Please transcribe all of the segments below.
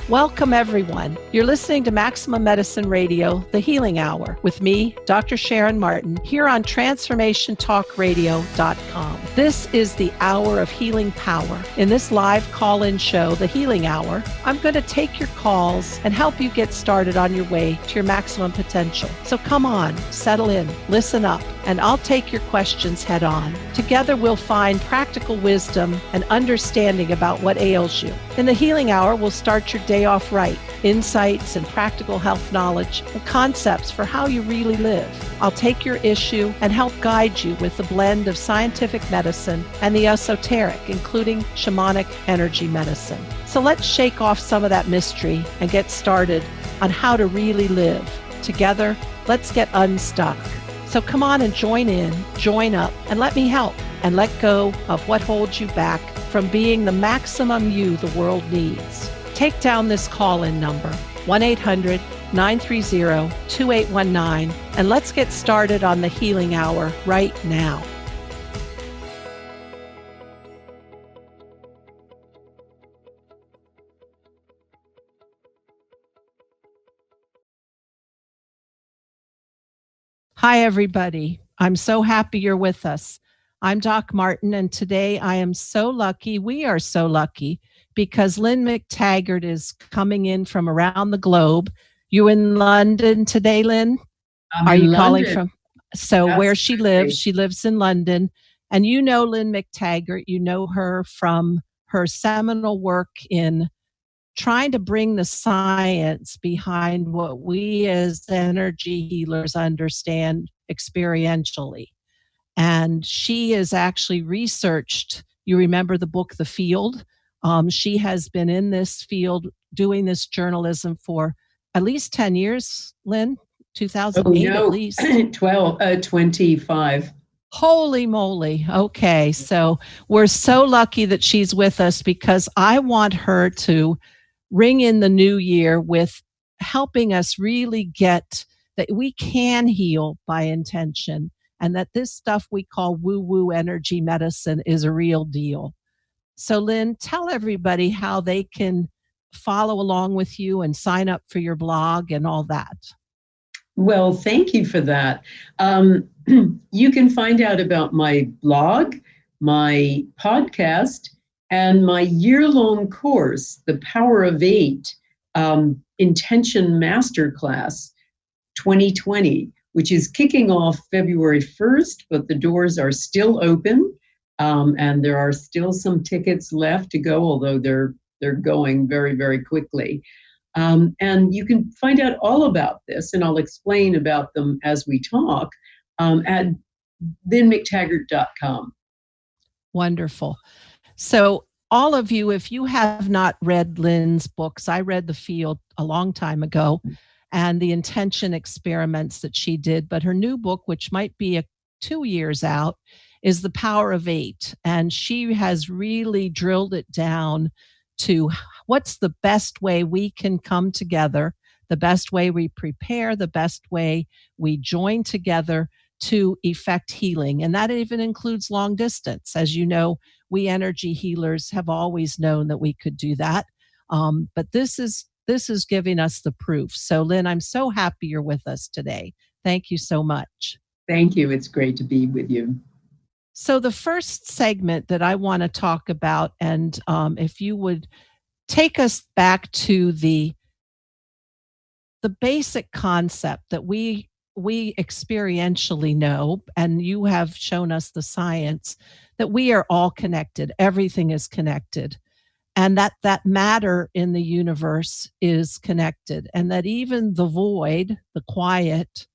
Welcome, everyone. You're listening to Maximum Medicine Radio, The Healing Hour, with me, Dr. Sharon Martin, here on TransformationTalkRadio.com. This is the hour of healing power. In this live call-in show, The Healing Hour, I'm going to take your calls and help you get started on your way to your maximum potential. So come on, settle in, listen up, and I'll take your questions head on. Together, we'll find practical wisdom and understanding about what ails you. In The Healing Hour, we'll start your day off right. Insights and practical health knowledge and concepts for how you really live. I'll take your issue and help guide you with the blend of scientific medicine and the esoteric, including shamanic energy medicine. So let's shake off some of that mystery and get started on how to really live. Together, let's get unstuck. So come on and join in, join up, and let me help and let go of what holds you back from being the maximum you the world needs. Take down this call-in number, 1-800-930-2819, and let's get started on the Healing Hour right now. Hi, everybody. I'm so happy you're with us. I'm Doc Martin, and today I am so lucky, we are so lucky, because Lynne McTaggart is coming in from around the globe. You in London today, Lynn? Are you calling from? So where she lives in London. And you know Lynne McTaggart, you know her from her seminal work in trying to bring the science behind what we as energy healers understand experientially. And she has actually researched, you remember the book, The Field? She has been in this field doing this journalism for at least 10 years, Lynn, 2008 at least. 25. Holy moly. Okay, so we're so lucky that she's with us because I want her to ring in the new year with helping us really get that we can heal by intention and that this stuff we call woo-woo energy medicine is a real deal. So Lynn, tell everybody how they can follow along with you and sign up for your blog and all that. Well, thank you for that. You can find out about my blog, my podcast, and my year-long course, The Power of Eight, Intention Masterclass 2020, which is kicking off February 1st, but the doors are still open. And there are still some tickets left to go, although they're going very, very quickly. And you can find out all about this, and I'll explain about them as we talk, at lynnmctaggart.com. Wonderful. So all of you, if you have not read Lynn's books, I read The Field a long time ago, and the intention experiments that she did, but her new book, which might be 2 years out, is The Power of Eight. And she has really drilled it down to what's the best way we can come together, the best way we prepare, the best way we join together to effect healing. And that even includes long distance. As you know, we energy healers have always known that we could do that. But this is giving us the proof. So Lynn, I'm so happy you're with us today. Thank you so much. Thank you. It's great to be with you. So the first segment that I want to talk about, and if you would take us back to the basic concept that we experientially know, and you have shown us the science, that we are all connected. Everything is connected. And that matter in the universe is connected. And that even the void, the quiet,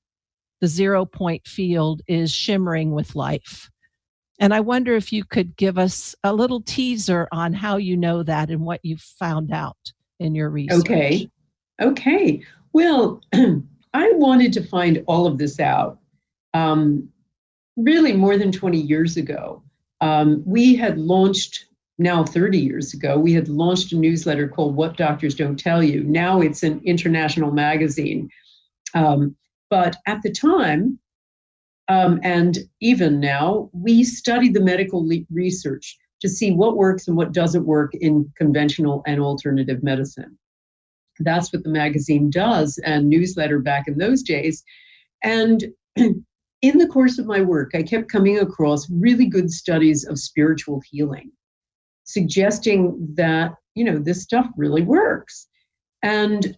the 0 point field is shimmering with life. And I wonder if you could give us a little teaser on how you know that and what you've found out in your research. Okay. Well, I wanted to find all of this out really more than 20 years ago. We had launched, now 30 years ago, we had launched a newsletter called What Doctors Don't Tell You. Now it's an international magazine. But at the time, and even now, we studied the medical research to see what works and what doesn't work in conventional and alternative medicine. That's what the magazine does, and newsletter back in those days. And in the course of my work, I kept coming across really good studies of spiritual healing, suggesting that, this stuff really works. And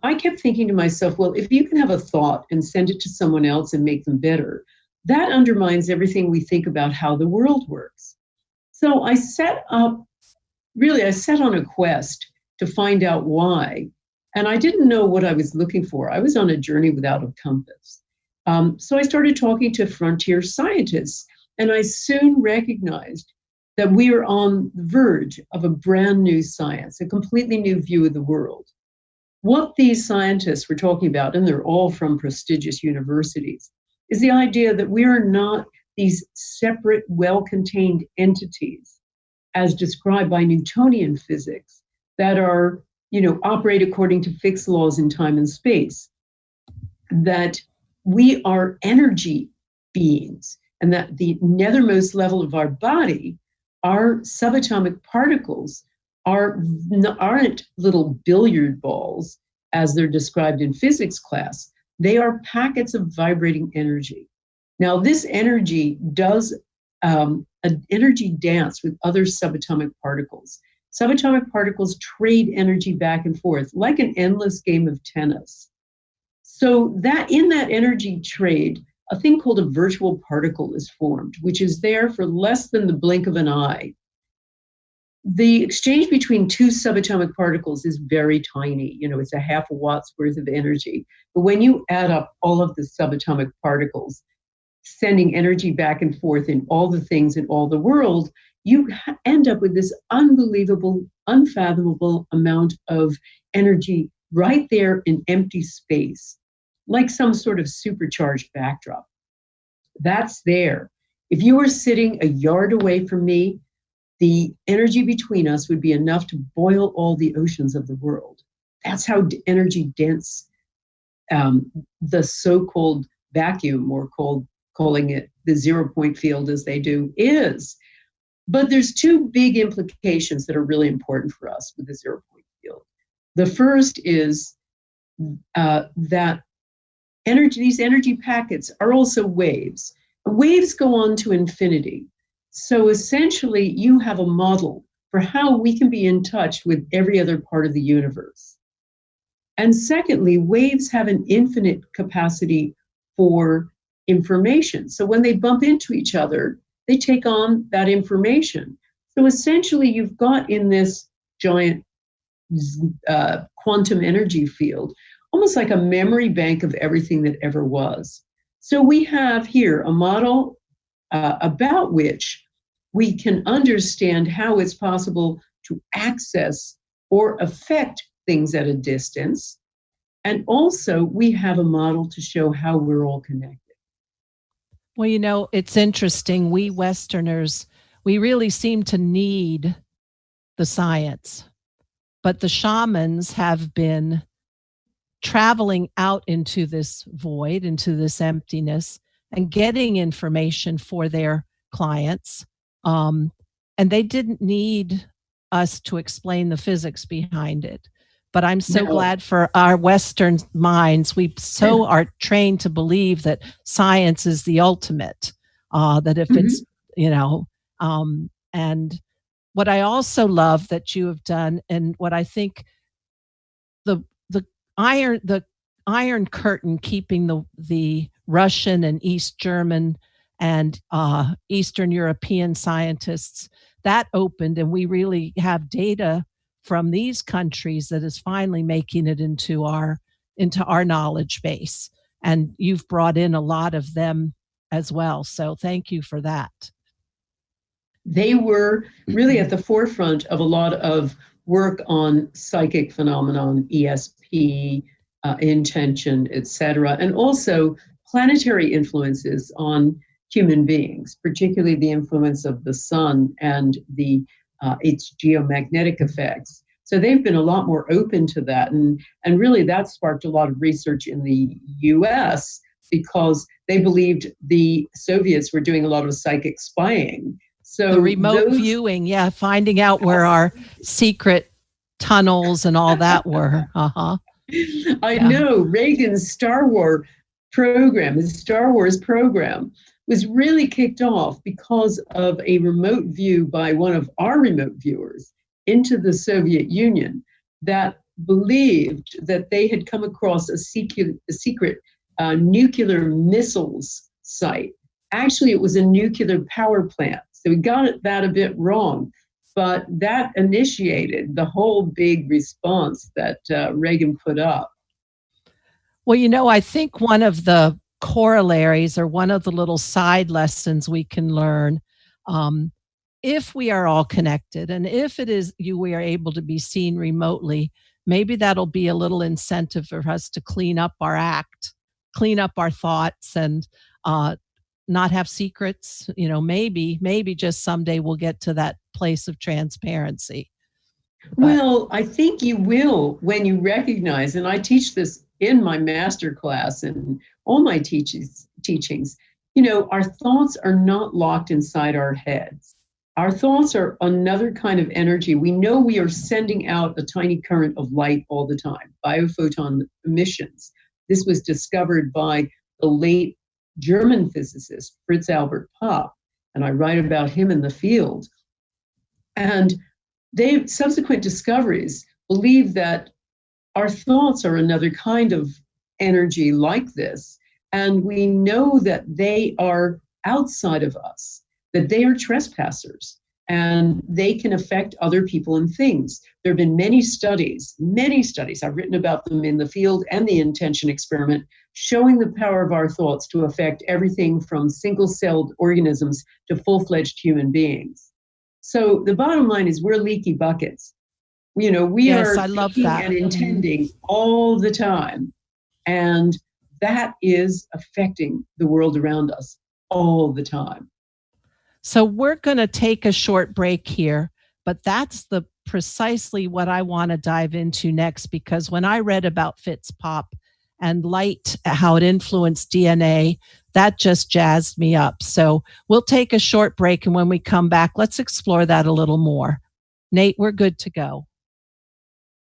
I kept thinking to myself, well, if you can have a thought and send it to someone else and make them better, that undermines everything we think about how the world works. So I set on a quest to find out why. And I didn't know what I was looking for. I was on a journey without a compass. So I started talking to frontier scientists, and I soon recognized that we are on the verge of a brand new science, a completely new view of the world. What these scientists were talking about, and they're all from prestigious universities, is the idea that we are not these separate, well-contained entities, as described by Newtonian physics, that are, operate according to fixed laws in time and space, that we are energy beings, and that the nethermost level of our body, our subatomic particles, aren't little billiard balls, as they're described in physics class. They are packets of vibrating energy. Now, this energy does an energy dance with other subatomic particles. Subatomic particles trade energy back and forth like an endless game of tennis. So that in that energy trade, a thing called a virtual particle is formed, which is there for less than the blink of an eye. The exchange between two subatomic particles is very tiny. It's a half a watt's worth of energy. But when you add up all of the subatomic particles, sending energy back and forth in all the things in all the world, you end up with this unbelievable, unfathomable amount of energy right there in empty space, like some sort of supercharged backdrop. That's there. If you were sitting a yard away from me, the energy between us would be enough to boil all the oceans of the world. That's how energy dense the so-called vacuum, or calling it the 0-point field as they do, is. But there's two big implications that are really important for us with the 0-point field. The first is that these energy packets are also waves. Waves go on to infinity. So essentially, you have a model for how we can be in touch with every other part of the universe. And secondly, waves have an infinite capacity for information. So when they bump into each other, they take on that information. So essentially, you've got in this giant quantum energy field, almost like a memory bank of everything that ever was. So we have here a model about which we can understand how it's possible to access or affect things at a distance. And also, we have a model to show how we're all connected. Well, it's interesting. We Westerners, we really seem to need the science, but the shamans have been traveling out into this void, into this emptiness, and getting information for their clients. And they didn't need us to explain the physics behind it. But I'm so glad for our Western minds. We so are trained to believe that science is the ultimate, that if it's, and what I also love that you have done, and what I think the iron curtain keeping the Russian and East German and Eastern European scientists, that opened, and we really have data from these countries that is finally making it into our knowledge base. And you've brought in a lot of them as well. So thank you for that. They were really at the forefront of a lot of work on psychic phenomenon, ESP, intention, etc., and also planetary influences on human beings, particularly the influence of the sun and its geomagnetic effects. So they've been a lot more open to that. And really that sparked a lot of research in the US because they believed the Soviets were doing a lot of psychic spying. So the remote viewing, finding out where our secret tunnels and all that were. Uh-huh. I Yeah. know Reagan's his Star Wars program was really kicked off because of a remote view by one of our remote viewers into the Soviet Union that believed that they had come across a secret nuclear missiles site. Actually, it was a nuclear power plant. So we got that a bit wrong. But that initiated the whole big response that Reagan put up. Well, I think one of the corollaries or one of the little side lessons we can learn, um, if we are all connected and if we are able to be seen remotely, maybe that'll be a little incentive for us to clean up our act, clean up our thoughts, and uh, not have secrets. Maybe just someday we'll get to that place of transparency. But Well, I think you will when you recognize, and I teach this in my master class and all my teachings, our thoughts are not locked inside our heads. Our thoughts are another kind of energy. We know we are sending out a tiny current of light all the time, biophoton emissions. This was discovered by the late German physicist, Fritz Albert Popp, and I write about him in the field. And subsequent discoveries believe that our thoughts are another kind of energy like this. And we know that they are outside of us, that they are trespassers, and they can affect other people and things. There have been many studies, I've written about them in the field and the intention experiment, showing the power of our thoughts to affect everything from single-celled organisms to full-fledged human beings. So the bottom line is we're leaky buckets. We yes, are I love thinking that. and intending all the time. And that is affecting the world around us all the time. So we're going to take a short break here, but that's precisely what I want to dive into next, because when I read about Fitz-Popp and light, how it influenced DNA, that just jazzed me up. So we'll take a short break, and when we come back, let's explore that a little more. Nate, we're good to go.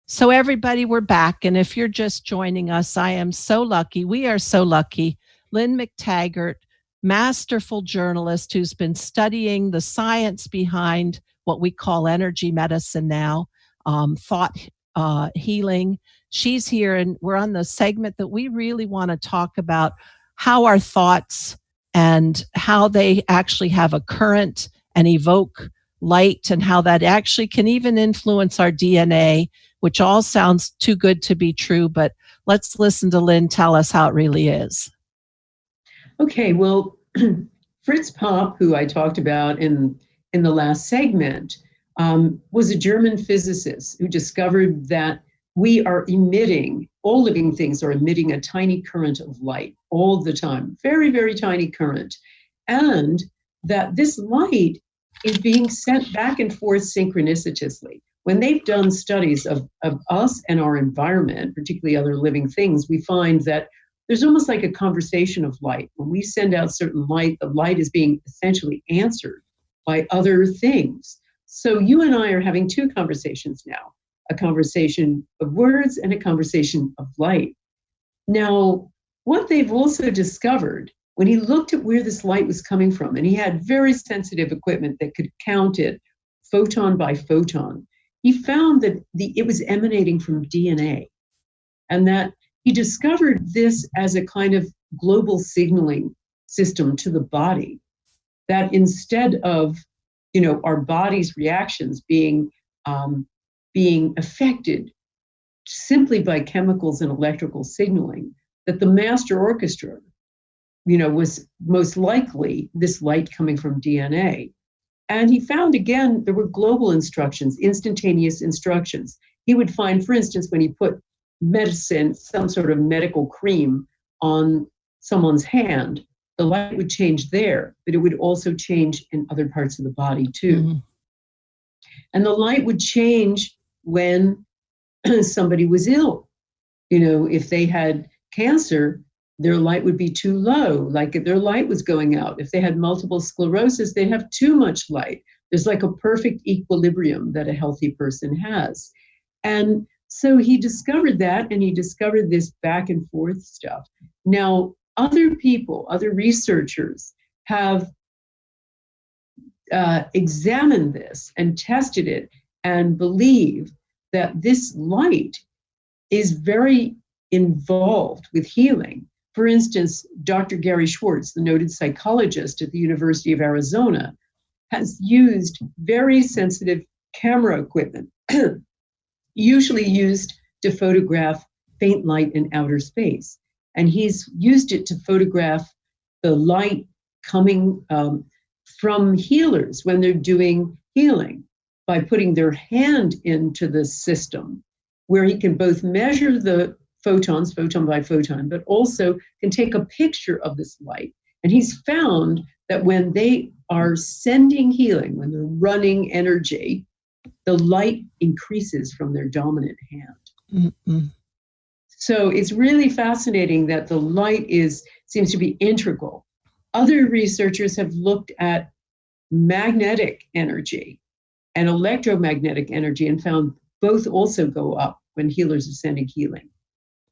So everybody, we're back. And if you're just joining us, I am so lucky. We are so lucky. Lynne McTaggart, masterful journalist who's been studying the science behind what we call energy medicine now, thought healing. She's here, and we're on the segment that we really want to talk about how our thoughts and how they actually have a current and evoke light, and how that actually can even influence our DNA, which all sounds too good to be true. But let's listen to Lynne tell us how it really is. Okay, well, Fritz Popp, who I talked about in the last segment, was a German physicist who discovered that we are emitting, all living things are emitting a tiny current of light all the time, very, very tiny current, and that this light is being sent back and forth synchronicitously. When they've done studies of us and our environment, particularly other living things, we find that there's almost like a conversation of light. When we send out certain light, the light is being essentially answered by other things. So you and I are having two conversations now, a conversation of words and a conversation of light. Now, what they've also discovered, when he looked at where this light was coming from, and he had very sensitive equipment that could count it photon by photon, he found that it was emanating from DNA, and that he discovered this as a kind of global signaling system to the body, that instead of, our body's reactions being affected simply by chemicals and electrical signaling, that the master orchestra, was most likely this light coming from DNA. And he found, again, there were global instructions, instantaneous instructions. He would find, for instance, when he put medicine, some sort of medical cream on someone's hand, the light would change there, but it would also change in other parts of the body too. Mm-hmm. And the light would change when somebody was ill. If they had cancer, their light would be too low, like if their light was going out. If they had multiple sclerosis, they'd have too much light. There's like a perfect equilibrium that a healthy person has. And so he discovered that, and he discovered this back and forth stuff. Now, other people, other researchers have examined this and tested it and believe that this light is very involved with healing. For instance, Dr. Gary Schwartz, the noted psychologist at the University of Arizona, has used very sensitive camera equipment, usually used to photograph faint light in outer space. And he's used it to photograph the light coming from healers when they're doing healing by putting their hand into the system, where he can both measure the photons, photon by photon, but also can take a picture of this light. And he's found that when they are sending healing, when they're running energy, the light increases from their dominant hand. Mm-mm. So it's really fascinating that the light seems to be integral. Other researchers have looked at magnetic energy and electromagnetic energy and found both also go up when healers are sending healing.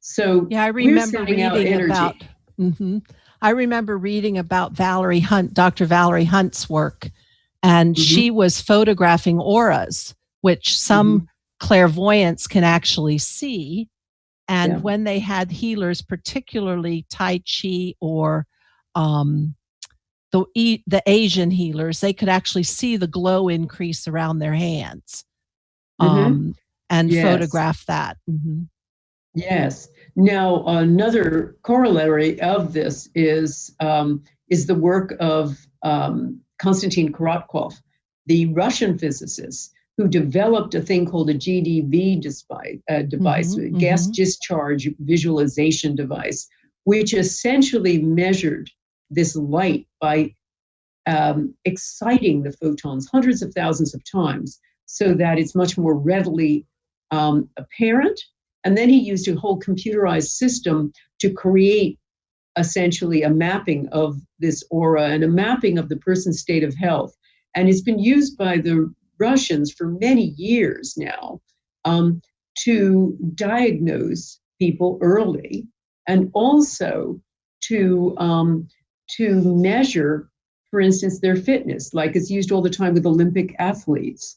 So yeah, I remember reading about. Mm-hmm. I remember reading about Valerie Hunt, Dr. Valerie Hunt's work, and she was photographing auras, which some clairvoyants can actually see. And when they had healers, particularly Tai Chi or the Asian healers, they could actually see the glow increase around their hands and photograph that. Mm-hmm. Yes. Now, another corollary of this is the work of Konstantin Korotkov, the Russian physicist who developed a thing called a GDV device, gas discharge visualization device, which essentially measured this light by exciting the photons hundreds of thousands of times so that it's much more readily apparent. And then he used a whole computerized system to create essentially a mapping of this aura and a mapping of the person's state of health. And it's been used by the Russians for many years now to diagnose people early, and also to measure, for instance, their fitness, like it's used all the time with Olympic athletes.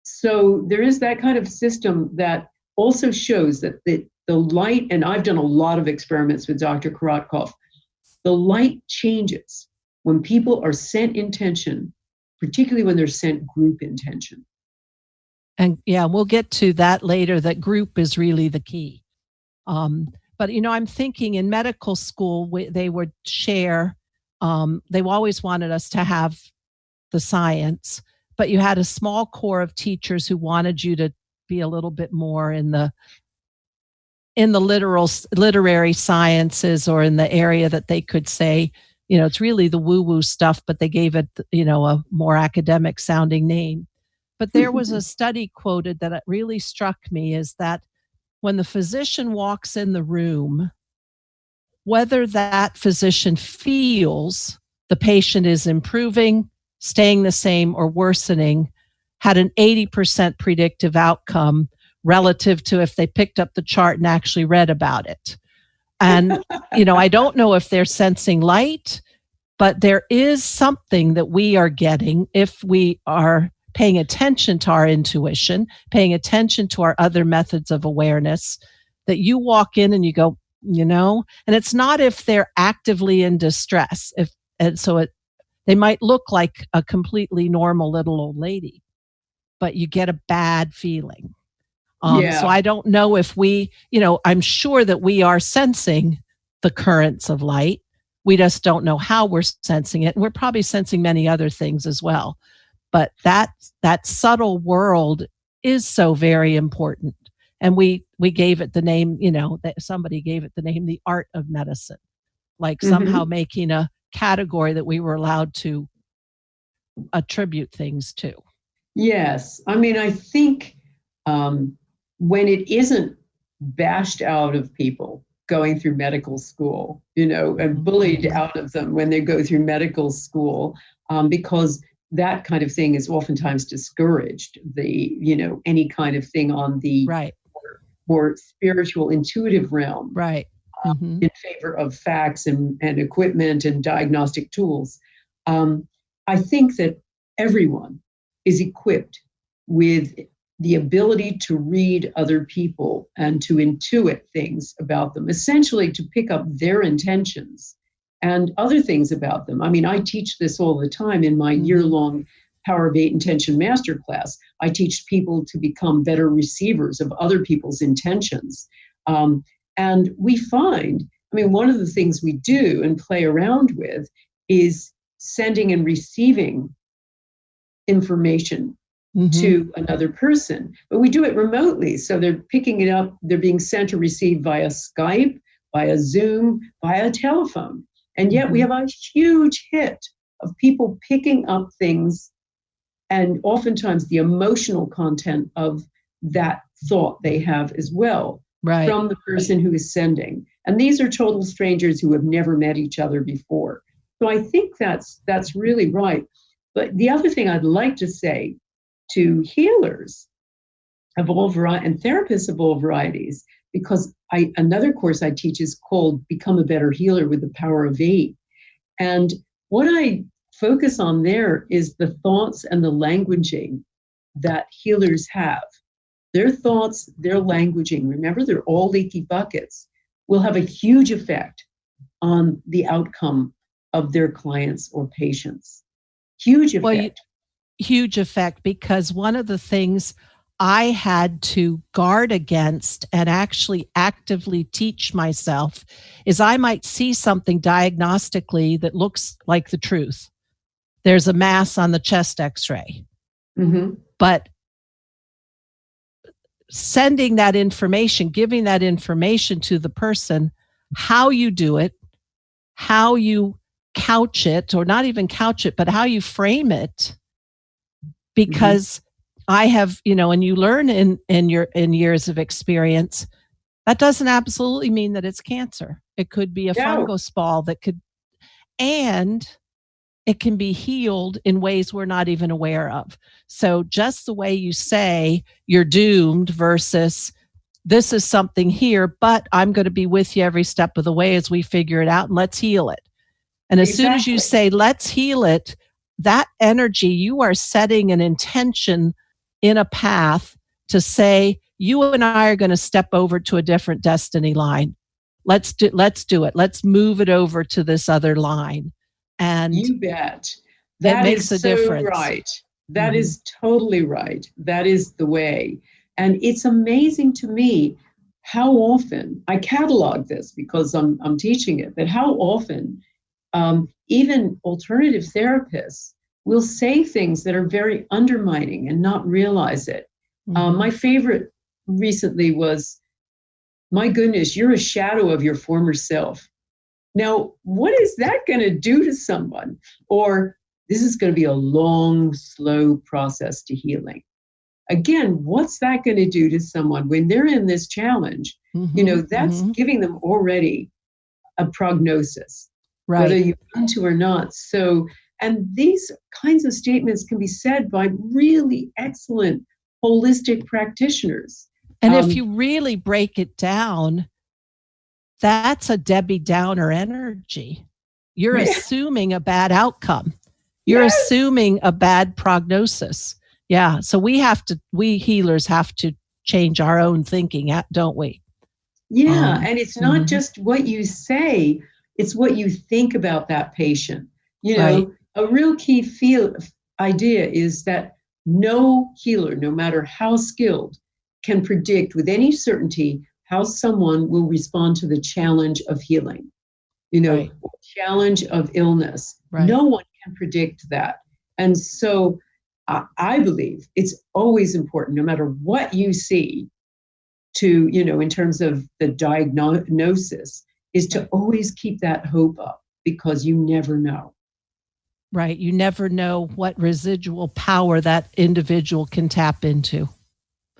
So there is that kind of system that also shows that the light, and I've done a lot of experiments with Dr. Korotkov, the light changes when people are sent intention, particularly when they're sent group intention. And yeah, we'll get to that later, that group is really the key. But, I'm thinking in medical school, they would share, they always wanted us to have the science, but you had a small core of teachers who wanted you to be a little bit more in the literary sciences, or in the area that they could say, it's really the woo-woo stuff, but they gave it, a more academic sounding name. But there was a study quoted that really struck me, is that when the physician walks in the room, whether that physician feels the patient is improving, staying the same, or worsening, had an 80% predictive outcome relative to if they picked up the chart and actually read about it. And, I don't know if they're sensing light, but there is something that we are getting if we are paying attention to our intuition, paying attention to our other methods of awareness, that you walk in and you go, and it's not if they're actively in distress. They might look like a completely normal little old lady, but you get a bad feeling. So I don't know if we, I'm sure that we are sensing the currents of light. We just don't know how we're sensing it. And we're probably sensing many other things as well. But that subtle world is so very important. And we gave it the name, that somebody gave it the name, the art of medicine, like somehow making a category that we were allowed to attribute things to. Yes. I mean, I think when it isn't bashed out of people going through medical school, and bullied out of them when they go through medical school, because that kind of thing is oftentimes discouraged. Any kind of thing on the Right. more spiritual, intuitive realm, Right. in favor of facts and equipment and diagnostic tools. I think that everyone is equipped with the ability to read other people and to intuit things about them, essentially to pick up their intentions and other things about them. I mean, I teach this all the time in my year-long Power of 8 Intention Masterclass. I teach people to become better receivers of other people's intentions. And we find, one of the things we do and play around with is sending and receiving information to another person, but we do it remotely. So they're picking it up, they're being sent or received via Skype, via Zoom, via telephone. And yet we have a huge hit of people picking up things and oftentimes the emotional content of that thought they have as well from the person who is sending. And these are total strangers who have never met each other before. So I think that's really right. But the other thing I'd like to say to healers of all varieties and therapists of all varieties, because another course I teach is called Become a Better Healer with the Power of 8. And what I focus on there is the thoughts and the languaging that healers have. Their thoughts, their languaging, remember, they're all leaky buckets, will have a huge effect on the outcome of their clients or patients. Huge effect. Huge effect, because one of the things I had to guard against and actually actively teach myself is I might see something diagnostically that looks like the truth. There's a mass on the chest x-ray. But sending that information, giving that information to the person, how you do it, how you couch it, or not even couch it, but how you frame it, because I have, and you learn in years of experience, that doesn't absolutely mean that it's cancer. It could be a fungus ball and it can be healed in ways we're not even aware of. So just the way you say you're doomed versus this is something here, but I'm going to be with you every step of the way as we figure it out, and let's heal it. And as soon as you say, let's heal it, that energy, you are setting an intention in a path to say, you and I are going to step over to a different destiny line. Let's do it. Let's move it over to this other line. And you bet. That makes a difference. Right. That is totally right. That is the way. And it's amazing to me how often I catalog this because I'm teaching it, but how often even alternative therapists will say things that are very undermining and not realize it. My favorite recently was, my goodness, you're a shadow of your former self. Now, what is that going to do to someone? Or this is going to be a long, slow process to healing. Again, what's that going to do to someone when they're in this challenge? That's giving them already a prognosis, whether you want to or not. So, and these kinds of statements can be said by really excellent holistic practitioners. And if you really break it down, that's a Debbie Downer energy. You're assuming a bad outcome. You're assuming a bad prognosis. Yeah. So we healers have to change our own thinking, don't we? Yeah. And it's not just what you say, it's what you think about that patient. A real key idea is that no healer, no matter how skilled, can predict with any certainty how someone will respond to the challenge of healing, challenge of illness. No one can predict that. And so I believe it's always important, no matter what you see, to, in terms of the diagnosis, is to always keep that hope up, because you never know. Right. You never know what residual power that individual can tap into.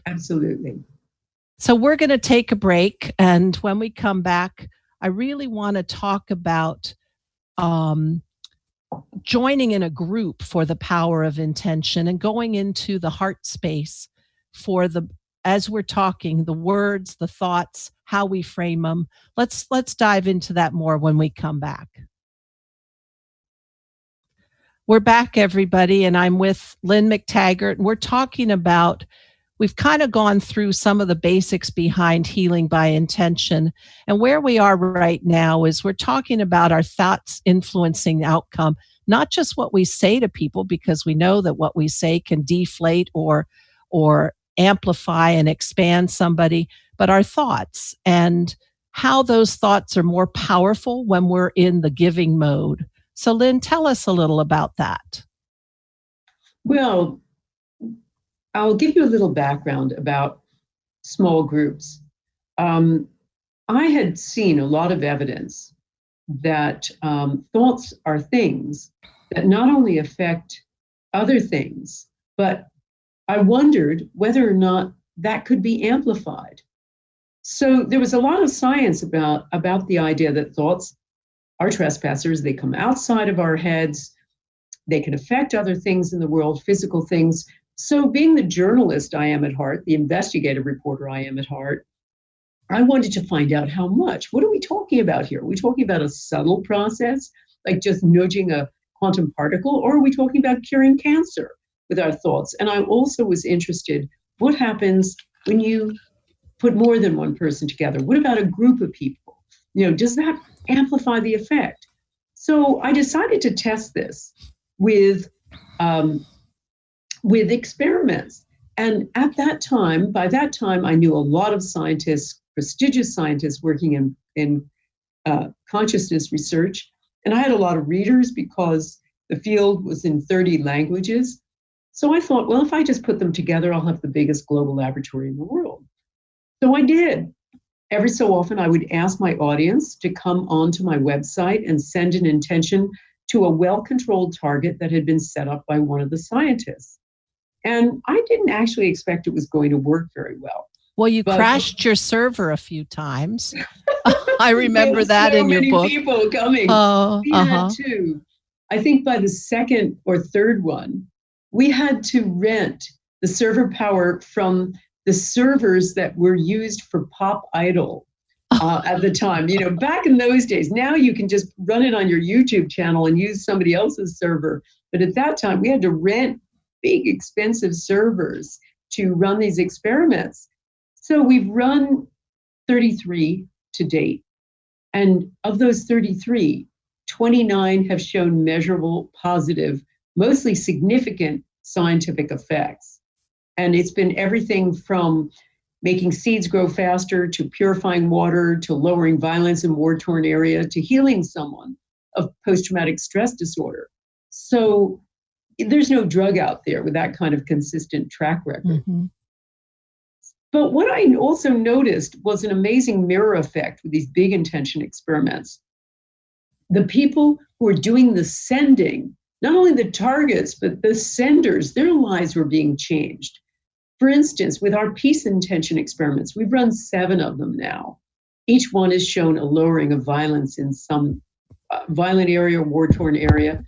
Absolutely. So we're going to take a break. And when we come back, I really want to talk about joining in a group for the power of intention and going into the heart space for as we're talking, the words, the thoughts, how we frame them. Let's dive into that more when we come back. We're back, everybody, and I'm with Lynne McTaggart, and we're talking about, we've kind of gone through some of the basics behind healing by intention. And where we are right now is we're talking about our thoughts influencing the outcome, not just what we say to people, because we know that what we say can deflate or amplify and expand somebody, but our thoughts and how those thoughts are more powerful when we're in the giving mode. So, Lynne, tell us a little about that. Well, I'll give you a little background about small groups. I had seen a lot of evidence that thoughts are things that not only affect other things, but I wondered whether or not that could be amplified. So there was a lot of science about the idea that thoughts are trespassers. They come outside of our heads. They can affect other things in the world, physical things. So being the journalist I am at heart, the investigative reporter I am at heart, I wanted to find out how much. What are we talking about here? Are we talking about a subtle process, like just nudging a quantum particle, or are we talking about curing cancer with our thoughts? And I also was interested, what happens when you put more than one person together? What about a group of people? Does that amplify the effect? So I decided to test this with experiments. And by that time, I knew a lot of scientists, prestigious scientists working in consciousness research. And I had a lot of readers because the field was in 30 languages. So I thought, well, if I just put them together, I'll have the biggest global laboratory in the world. So I did. Every so often, I would ask my audience to come onto my website and send an intention to a well-controlled target that had been set up by one of the scientists. And I didn't actually expect it was going to work very well. Well, you crashed your server a few times. I remember that in your book. So many people coming. We had to. I think by the second or third one, we had to rent the server power from the servers that were used for Pop Idol at the time. Back in those days, now you can just run it on your YouTube channel and use somebody else's server. But at that time, we had to rent big, expensive servers to run these experiments. So we've run 33 to date. And of those 33, 29 have shown measurable, positive, mostly significant scientific effects. And it's been everything from making seeds grow faster, to purifying water, to lowering violence in war-torn area, to healing someone of post-traumatic stress disorder. So there's no drug out there with that kind of consistent track record. Mm-hmm. But what I also noticed was an amazing mirror effect with these big intention experiments. The people who were doing the sending, not only the targets, but the senders, their lives were being changed. For instance, with our peace intention experiments, we've run 7 of them now. Each one has shown a lowering of violence in some violent area, war-torn area.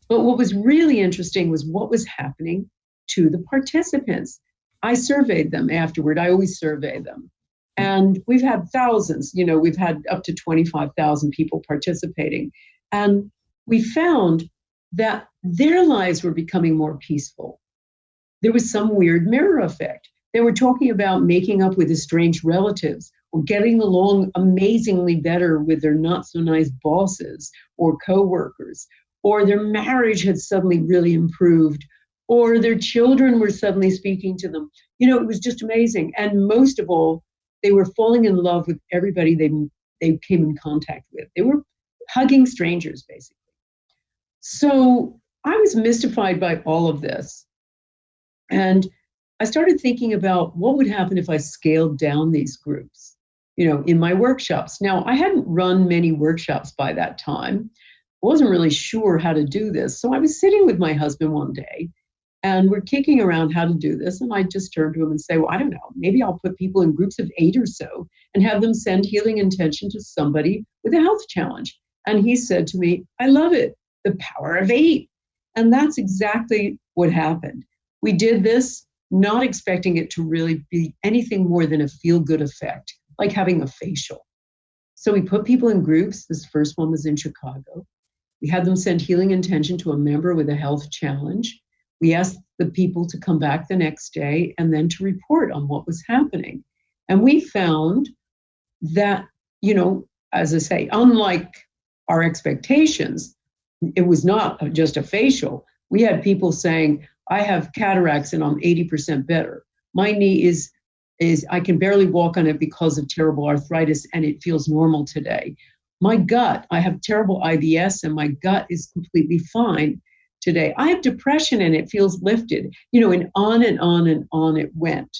But what was really interesting was what was happening to the participants. I surveyed them afterward. I always survey them. And we've had thousands, we've had up to 25,000 people participating. And we found that their lives were becoming more peaceful. There was some weird mirror effect. They were talking about making up with estranged relatives, or getting along amazingly better with their not so nice bosses or coworkers, or their marriage had suddenly really improved, or their children were suddenly speaking to them. It was just amazing. And most of all, they were falling in love with everybody they came in contact with. They were hugging strangers, basically. So I was mystified by all of this. And I started thinking about what would happen if I scaled down these groups, in my workshops. Now, I hadn't run many workshops by that time. I wasn't really sure how to do this. So I was sitting with my husband one day, and we're kicking around how to do this. And I just turned to him and say, well, I don't know, maybe I'll put people in groups of 8 or so and have them send healing intention to somebody with a health challenge. And he said to me, I love it. the power of 8. And that's exactly what happened. We did this not expecting it to really be anything more than a feel-good effect, like having a facial. So we put people in groups. This first one was in Chicago. We had them send healing intention to a member with a health challenge. We asked the people to come back the next day and then to report on what was happening. And we found that, as I say, unlike our expectations, it was not just a facial. We had people saying, I have cataracts and I'm 80% better. My knee is I can barely walk on it because of terrible arthritis and it feels normal today. My gut, I have terrible IBS and my gut is completely fine today. I have depression and it feels lifted, and on and on and on it went.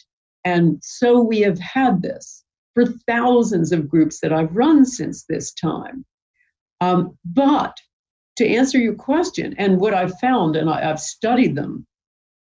And so we have had this for thousands of groups that I've run since this time. But to answer your question, and what I've found, and I've studied them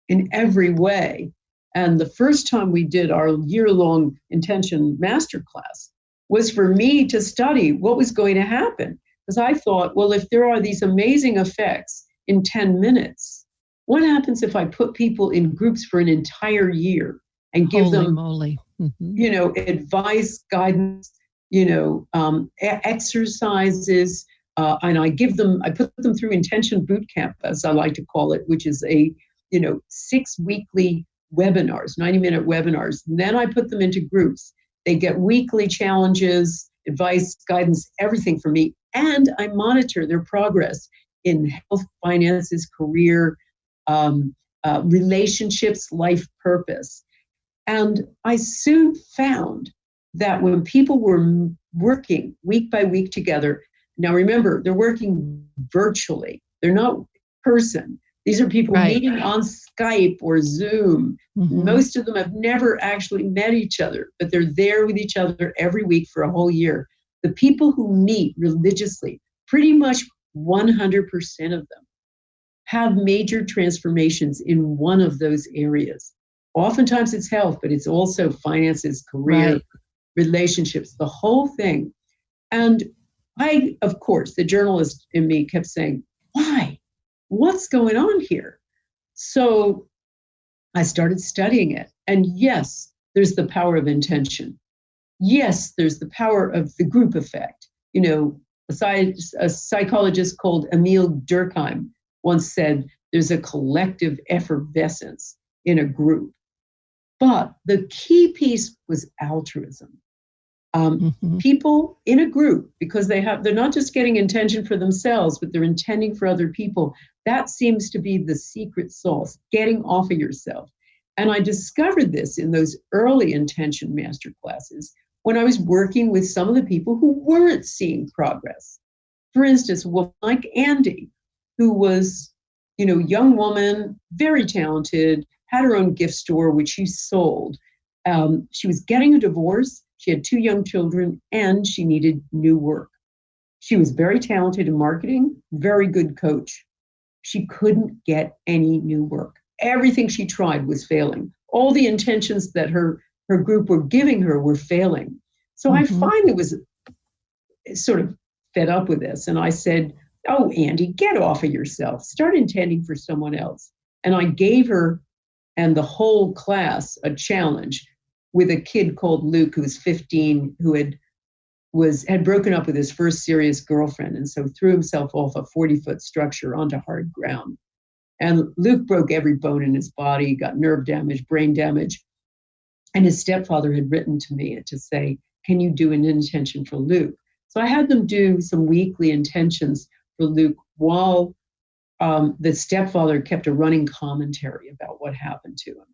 in every way. And the first time we did our year-long intention masterclass was for me to study what was going to happen. Because I thought, well, if there are these amazing effects in 10 minutes, what happens if I put people in groups for an entire year and give Holy them, moly. Mm-hmm. Advice, guidance, exercises, and I put them through intention boot camp, as I like to call it, which is a 6 weekly webinars, 90-minute webinars. And then I put them into groups. They get weekly challenges, advice, guidance, everything from me. And I monitor their progress in health, finances, career, relationships, life purpose. And I soon found that when people were working week by week together, now remember, they're working virtually. They're not in person. These are people meeting on Skype or Zoom. Mm-hmm. Most of them have never actually met each other, but they're there with each other every week for a whole year. The people who meet religiously, pretty much 100% of them, have major transformations in one of those areas. Oftentimes it's health, but it's also finances, career, relationships, the whole thing. And I, of course, the journalist in me kept saying, why? What's going on here? So I started studying it. And yes, there's the power of intention. Yes, there's the power of the group effect. A psychologist called Emil Durkheim once said, there's a collective effervescence in a group. But the key piece was altruism. People in a group, because they're not just getting intention for themselves, but they're intending for other people. That seems to be the secret sauce, getting off of yourself. And I discovered this in those early intention master classes when I was working with some of the people who weren't seeing progress. For instance, a woman like Andy, who was, young woman, very talented, had her own gift store, which she sold. She was getting a divorce. She had 2 young children, and she needed new work. She was very talented in marketing, very good coach. She couldn't get any new work. Everything she tried was failing. All the intentions that her group were giving her were failing. So I finally was sort of fed up with this. And I said, oh, Andy, get off of yourself. Start intending for someone else. And I gave her and the whole class a challenge with a kid called Luke, who was 15, who had broken up with his first serious girlfriend, and so threw himself off a 40-foot structure onto hard ground. And Luke broke every bone in his body, got nerve damage, brain damage. And his stepfather had written to me to say, can you do an intention for Luke? So I had them do some weekly intentions for Luke while the stepfather kept a running commentary about what happened to him.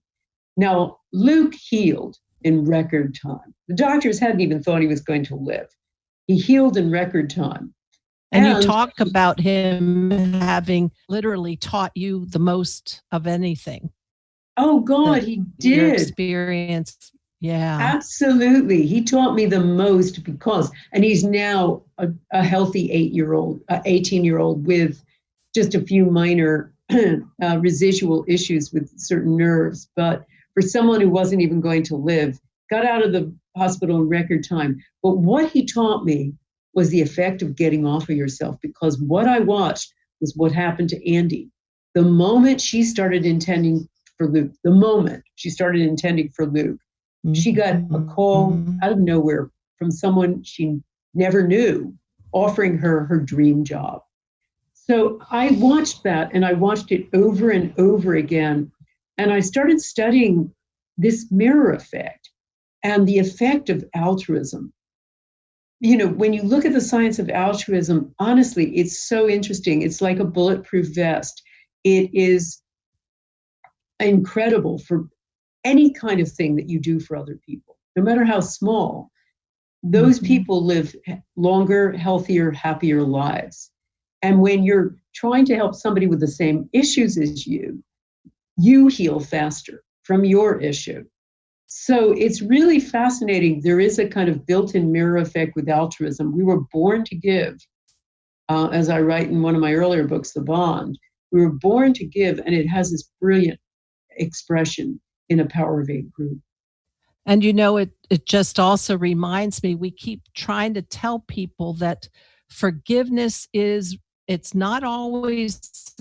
Now, Luke healed in record time. The doctors hadn't even thought he was going to live. He healed in record time. And you talk about him having literally taught you the most of anything. Oh, God, he did. Your experience. Yeah. Absolutely. He taught me the most and he's now a healthy 18-year-old with just a few minor residual issues with certain nerves. But for someone who wasn't even going to live, got out of the hospital in record time. But what he taught me was the effect of getting off of yourself, because what I watched was what happened to Andy. The moment she started intending for Luke, she got a call out of nowhere from someone she never knew offering her her dream job. So I watched that, and I watched it over and over again. And I started studying this mirror effect and the effect of altruism. You know, when you look at the science of altruism, honestly, it's so interesting. It's like a bulletproof vest. It is incredible for any kind of thing that you do for other people, no matter how small. Those people live longer, healthier, happier lives. And when you're trying to help somebody with the same issues as you heal faster from your issue. So it's really fascinating. There is a kind of built-in mirror effect with altruism. We were born to give, as I write in one of my earlier books, The Bond. We were born to give, and it has this brilliant expression in a Power of Eight group. And you know, it just also reminds me, we keep trying to tell people that forgiveness it's not always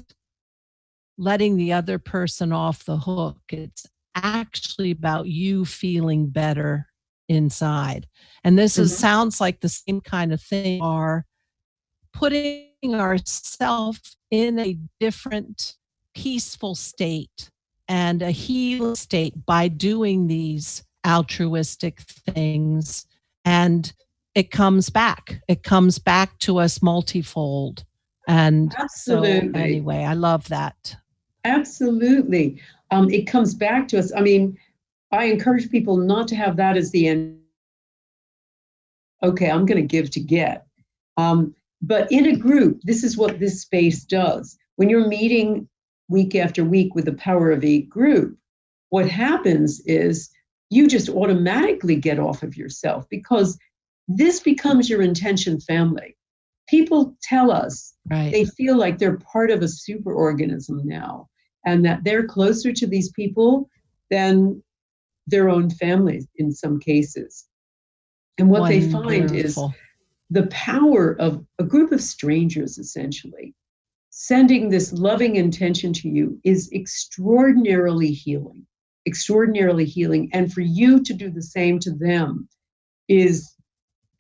letting the other person off the hook. It's actually about you feeling better inside. And this sounds like the same kind of thing, are putting ourselves in a different peaceful state and a healed state by doing these altruistic things. And it comes back to us multifold. And Absolutely. So anyway, I love that. Absolutely. It comes back to us. I mean, I encourage people not to have that as the end. Okay, I'm going to give to get. But in a group, this is what this space does. When you're meeting week after week with the Power of Eight group, what happens is you just automatically get off of yourself, because this becomes your intention family. People tell us they feel like they're part of a superorganism now, and that they're closer to these people than their own families in some cases. And what they find is the power of a group of strangers, essentially, sending this loving intention to you is extraordinarily healing. And for you to do the same to them is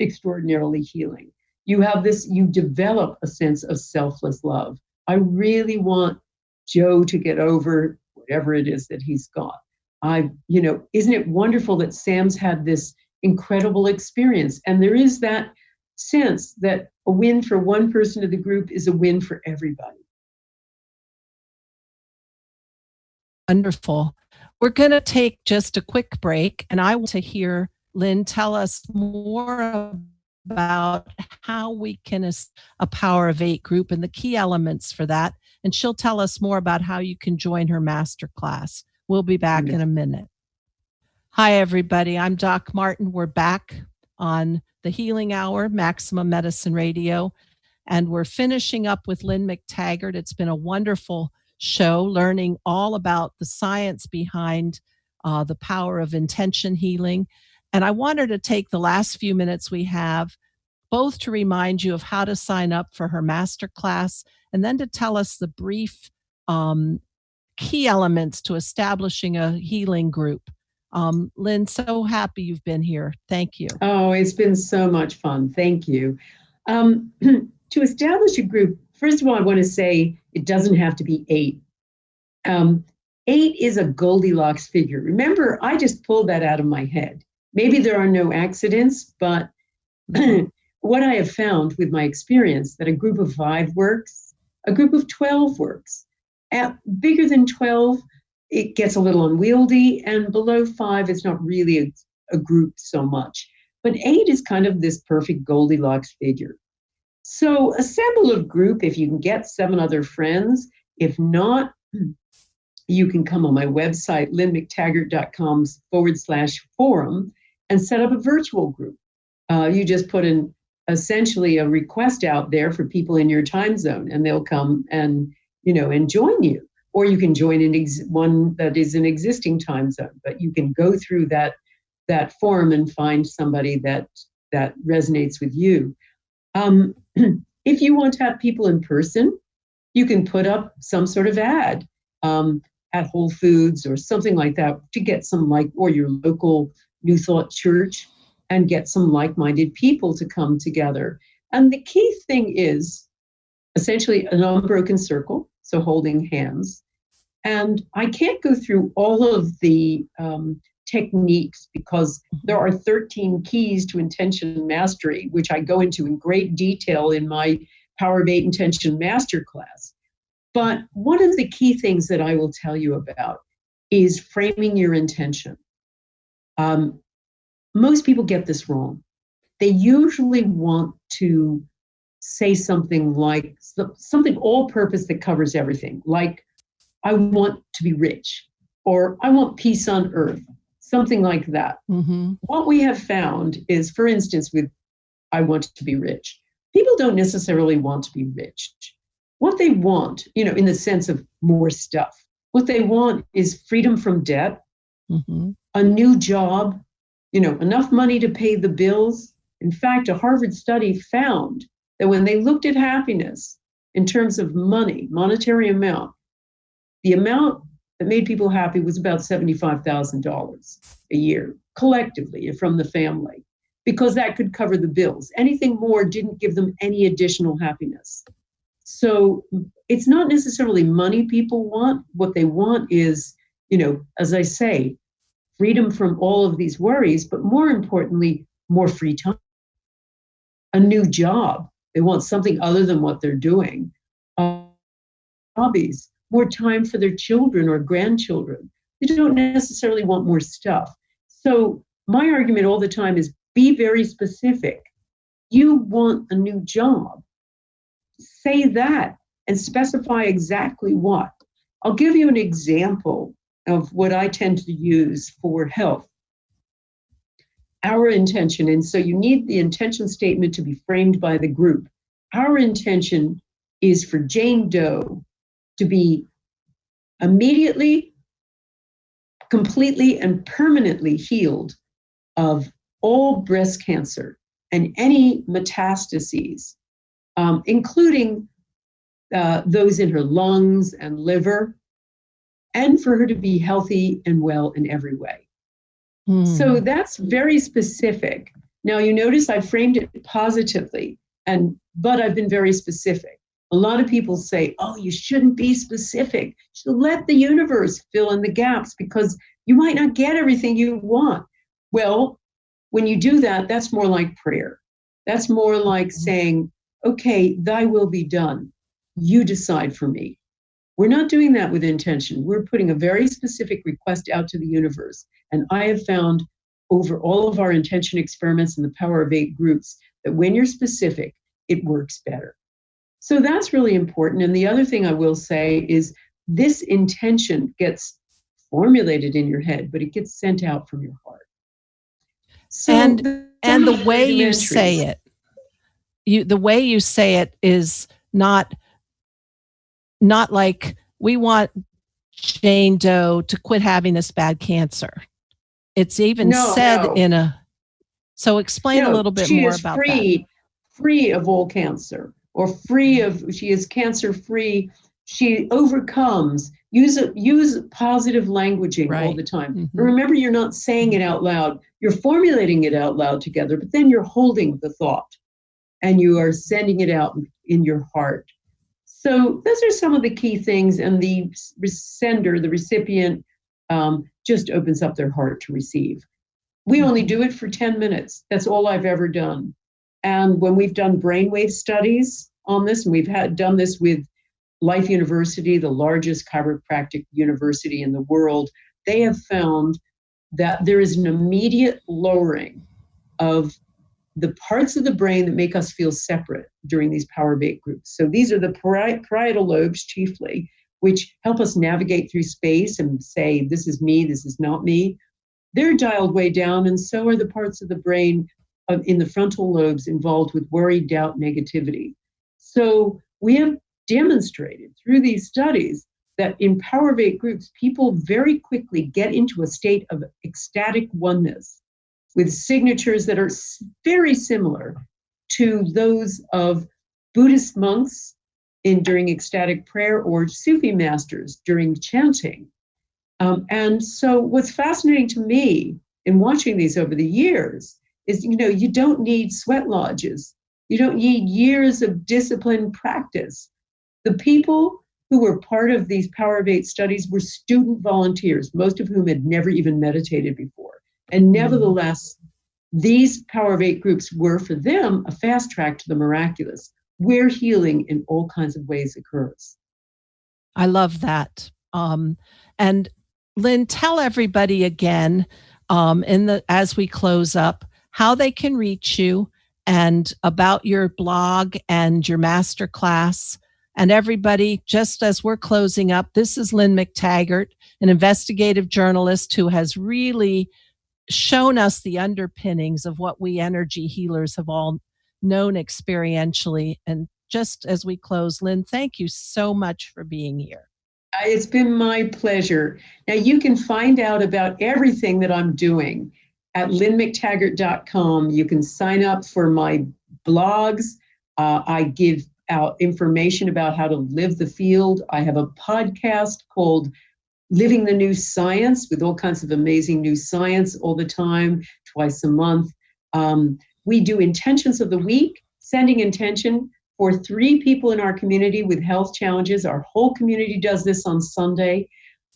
extraordinarily healing. You develop a sense of selfless love. I really want Joe to get over whatever it is that he's got. Isn't it wonderful that Sam's had this incredible experience? And there is that sense that a win for one person of the group is a win for everybody. Wonderful. We're going to take just a quick break, and I want to hear Lynne tell us more about how we can a Power of Eight group and the key elements for that. And she'll tell us more about how you can join her masterclass. We'll be back in a minute. Hi, everybody. I'm Doc Martin. We're back on the Healing Hour, Maximum Medicine Radio, and we're finishing up with Lynne McTaggart. It's been a wonderful show, learning all about the science behind the power of intention healing. And I wanted to take the last few minutes we have both to remind you of how to sign up for her masterclass, and then to tell us the brief key elements to establishing a healing group. Lynne, so happy you've been here. Thank you. Oh, it's been so much fun. Thank you. To establish a group, first of all, I want to say it doesn't have to be 8. 8 is a Goldilocks figure. Remember, I just pulled that out of my head. Maybe there are no accidents, but what I have found with my experience, that a group of 5 works, a group of 12 works. At bigger than 12, it gets a little unwieldy, and below 5, it's not really a group so much. But 8 is kind of this perfect Goldilocks figure. So assemble a group if you can get 7 other friends. If not, you can come on my website, lynnmctaggart.com/forum, and set up a virtual group. You just put in essentially a request out there for people in your time zone, and they'll come and join you. Or you can join one that is an existing time zone, but you can go through that form and find somebody that resonates with you. If you want to have people in person, You can put up some sort of ad at Whole Foods or something like that to get some or your local New Thought church, and get some like-minded people to come together. And the key thing is essentially an unbroken circle, so holding hands. And I can't go through all of the techniques because there are 13 keys to intention mastery, which I go into in great detail in my Power of 8 Intention Masterclass. But one of the key things that I will tell you about is framing your intention. Most people get this wrong. They usually want to say something like something all-purpose that covers everything, like I want to be rich, or I want peace on earth, something like that. Mm-hmm. What we have found is, for instance, with I want to be rich, people don't necessarily want to be rich. What they want, in the sense of more stuff, what they want is freedom from debt, mm-hmm. a new job, enough money to pay the bills. In fact, a Harvard study found that when they looked at happiness in terms of money, monetary amount, the amount that made people happy was about $75,000 a year, collectively from the family, because that could cover the bills. Anything more didn't give them any additional happiness. So it's not necessarily money people want. What they want is, as I say, freedom from all of these worries, but more importantly, more free time, a new job. They want something other than what they're doing, hobbies, more time for their children or grandchildren. They don't necessarily want more stuff. So my argument all the time is be very specific. You want a new job. Say that and specify exactly what. I'll give you an example of what I tend to use for health. Our intention, and so you need the intention statement to be framed by the group. Our intention is for Jane Doe to be immediately, completely, and permanently healed of all breast cancer and any metastases, including those in her lungs and liver, and for her to be healthy and well in every way. So that's very specific. Now you notice I framed it positively, but I've been very specific. A lot of people say, oh, you shouldn't be specific. You should let the universe fill in the gaps because you might not get everything you want. Well, when you do that, that's more like prayer. That's more like saying, okay, thy will be done. You decide for me. We're not doing that with intention. We're putting a very specific request out to the universe. And I have found over all of our intention experiments in the Power of 8 groups that when you're specific, it works better. So that's really important. And the other thing I will say is this intention gets formulated in your head, but it gets sent out from your heart. So and the way you say it, the way you say it is not like we want Jane Doe to quit having this bad cancer. It's even said in a. So explain a little bit more about that. Free of all cancer, or she is cancer free. She overcomes. Use positive languaging all the time. Mm-hmm. Remember, you're not saying it out loud. You're formulating it out loud together, but then you're holding the thought and you are sending it out in your heart. So those are some of the key things, and the sender, the recipient, just opens up their heart to receive. We only do it for 10 minutes. That's all I've ever done. And when we've done brainwave studies on this, and we've done this with Life University, the largest chiropractic university in the world, they have found that there is an immediate lowering of the parts of the brain that make us feel separate during these Power of 8 groups. So these are the parietal lobes chiefly, which help us navigate through space and say, this is me, this is not me. They're dialed way down, and so are the parts of the brain in the frontal lobes involved with worry, doubt, negativity. So we have demonstrated through these studies that in Power of 8 groups, people very quickly get into a state of ecstatic oneness with signatures that are very similar to those of Buddhist monks during ecstatic prayer, or Sufi masters during chanting. And so what's fascinating to me in watching these over the years is, you don't need sweat lodges. You don't need years of disciplined practice. The people who were part of these Power of Eight studies were student volunteers, most of whom had never even meditated before. And nevertheless, these Power of Eight groups were, for them, a fast track to the miraculous, where healing in all kinds of ways occurs. I love that. And Lynne, tell everybody again, as we close up, how they can reach you and about your blog and your masterclass. And everybody, just as we're closing up, this is Lynne McTaggart, an investigative journalist who has really shown us the underpinnings of what we energy healers have all known experientially. And just as we close, Lynne, thank you so much for being here. It's been my pleasure. Now, you can find out about everything that I'm doing at lynnmctaggart.com. You can sign up for my blogs. I give out information about how to live the field. I have a podcast called Living the New Science, with all kinds of amazing new science all the time, twice a month. We do intentions of the week, sending intention for 3 people in our community with health challenges. Our whole community does this on Sunday.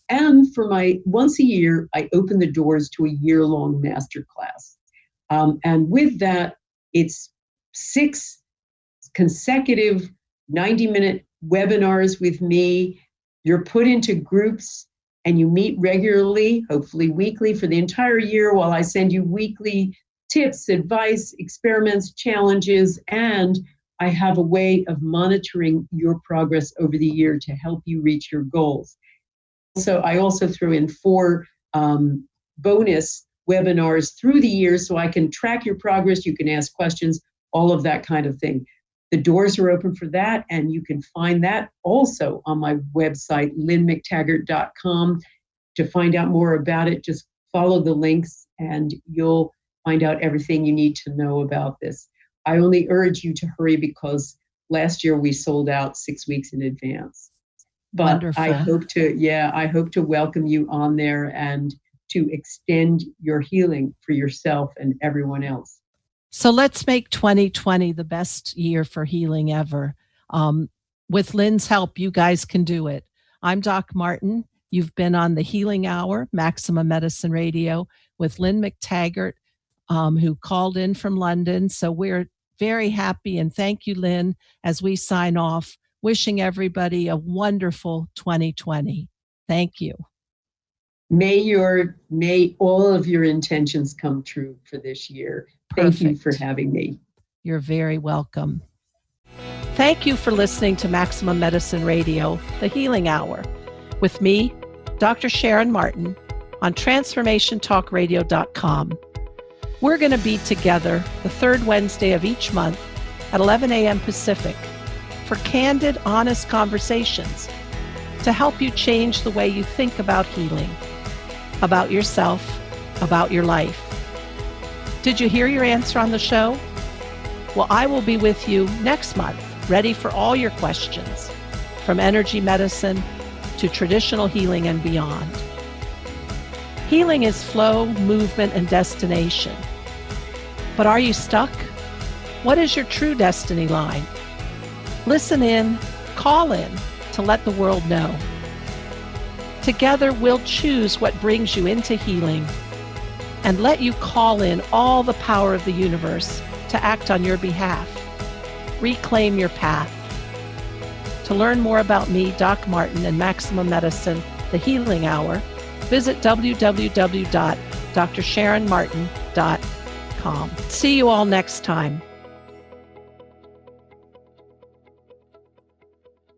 And for my once a year, I open the doors to a year-long masterclass. And with that, it's 6 consecutive 90-minute webinars with me. You're put into groups and you meet regularly, hopefully weekly, for the entire year, while I send you weekly tips, advice, experiments, challenges, and I have a way of monitoring your progress over the year to help you reach your goals. So I also throw in 4 bonus webinars through the year so I can track your progress. You can ask questions, all of that kind of thing. The doors are open for that, and you can find that also on my website, lynnmctaggart.com. To find out more about it, just follow the links and you'll find out everything you need to know about this. I only urge you to hurry because last year we sold out 6 weeks in advance. But Wonderful. I hope to welcome you on there and to extend your healing for yourself and everyone else. So let's make 2020 the best year for healing ever. With Lynne's help, you guys can do it. I'm Doc Martin. You've been on the Healing Hour, Maximum Medicine Radio, with Lynne McTaggart, who called in from London. So we're very happy, and thank you, Lynne, as we sign off, wishing everybody a wonderful 2020. Thank you. May all of your intentions come true for this year. Perfect. Thank you for having me. You're very welcome. Thank you for listening to Maximum Medicine Radio, the Healing Hour, with me, Dr. Sharon Martin, on TransformationTalkRadio.com. We're going to be together the 3rd Wednesday of each month at 11 a.m. Pacific for candid, honest conversations to help you change the way you think about healing, about yourself, about your life. Did you hear your answer on the show? Well, I will be with you next month, ready for all your questions, from energy medicine to traditional healing and beyond. Healing is flow, movement, and destination. But are you stuck? What is your true destiny line? Listen in, call in to let the world know. Together, we'll choose what brings you into healing and let you call in all the power of the universe to act on your behalf. Reclaim your path. To learn more about me, Doc Martin, and Maximum Medicine, the Healing Hour, visit www.drsharonmartin.com. See you all next time.